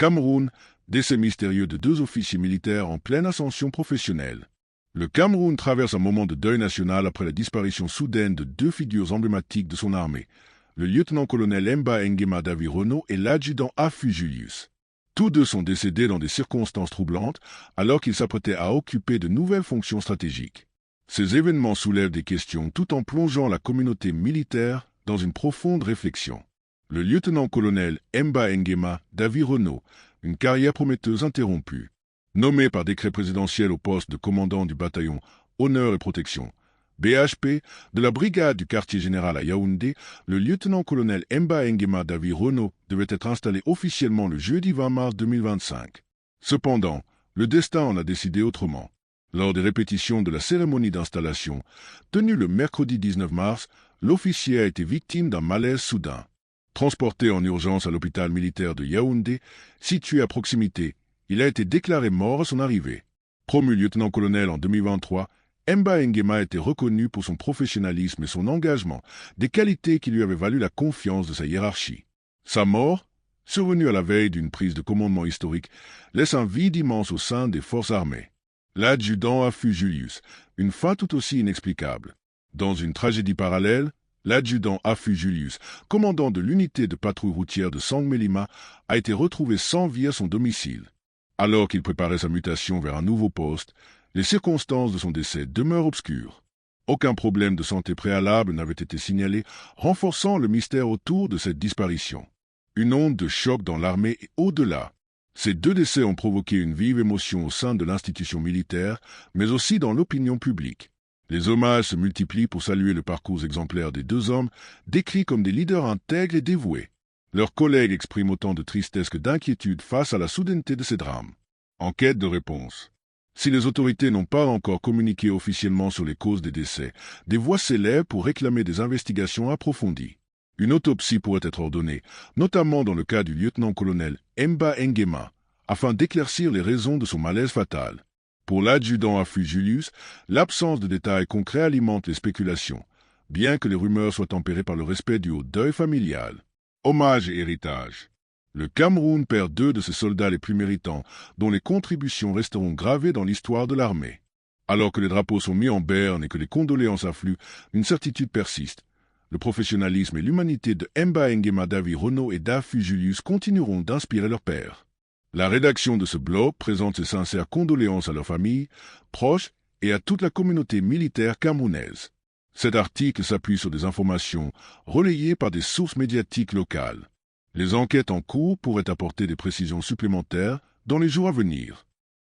Cameroun, décès mystérieux de 2 officiers militaires en pleine ascension professionnelle. Le Cameroun traverse un moment de deuil national après la disparition soudaine de 2 figures emblématiques de son armée, le lieutenant-colonel Mba Nguema Davy Renaud et l'adjudant Afu Julius. Tous deux sont décédés dans des circonstances troublantes alors qu'ils s'apprêtaient à occuper de nouvelles fonctions stratégiques. Ces événements soulèvent des questions tout en plongeant la communauté militaire dans une profonde réflexion. Le lieutenant-colonel Mba Nguema Davy Renaud, une carrière prometteuse interrompue. Nommé par décret présidentiel au poste de commandant du bataillon Honneur et Protection, BHP, de la brigade du quartier général à Yaoundé, le lieutenant-colonel Mba Nguema Davy Renaud devait être installé officiellement le jeudi 20 mars 2025. Cependant, le destin en a décidé autrement. Lors des répétitions de la cérémonie d'installation, tenue le mercredi 19 mars, l'officier a été victime d'un malaise soudain. Transporté en urgence à l'hôpital militaire de Yaoundé, situé à proximité, il a été déclaré mort à son arrivée. Promu lieutenant-colonel en 2023, Mba Nguema a été reconnu pour son professionnalisme et son engagement, des qualités qui lui avaient valu la confiance de sa hiérarchie. Sa mort, survenue à la veille d'une prise de commandement historique, laisse un vide immense au sein des forces armées. L'adjudant Afu Julius, une fin tout aussi inexplicable. Dans une tragédie parallèle, l'adjudant Afu Julius, commandant de l'unité de patrouille routière de Sangmelima, a été retrouvé sans vie à son domicile. Alors qu'il préparait sa mutation vers un nouveau poste, les circonstances de son décès demeurent obscures. Aucun problème de santé préalable n'avait été signalé, renforçant le mystère autour de cette disparition. Une onde de choc dans l'armée et au-delà. Ces 2 décès ont provoqué une vive émotion au sein de l'institution militaire, mais aussi dans l'opinion publique. Les hommages se multiplient pour saluer le parcours exemplaire des 2 hommes, décrits comme des leaders intègres et dévoués. Leurs collègues expriment autant de tristesse que d'inquiétude face à la soudaineté de ces drames. En quête de réponse. Si les autorités n'ont pas encore communiqué officiellement sur les causes des décès, des voix s'élèvent pour réclamer des investigations approfondies. Une autopsie pourrait être ordonnée, notamment dans le cas du lieutenant-colonel Mba Nguema, afin d'éclaircir les raisons de son malaise fatal. Pour l'adjudant Afu Julius, l'absence de détails concrets alimente les spéculations, bien que les rumeurs soient tempérées par le respect du haut deuil familial. Hommage et héritage. Le Cameroun perd 2 de ses soldats les plus méritants, dont les contributions resteront gravées dans l'histoire de l'armée. Alors que les drapeaux sont mis en berne et que les condoléances affluent, une certitude persiste. Le professionnalisme et l'humanité de Mba Nguema Davy Renaud et d'Afu Julius continueront d'inspirer leurs pairs. La rédaction de ce blog présente ses sincères condoléances à leurs familles, proches et à toute la communauté militaire camerounaise. Cet article s'appuie sur des informations relayées par des sources médiatiques locales. Les enquêtes en cours pourraient apporter des précisions supplémentaires dans les jours à venir.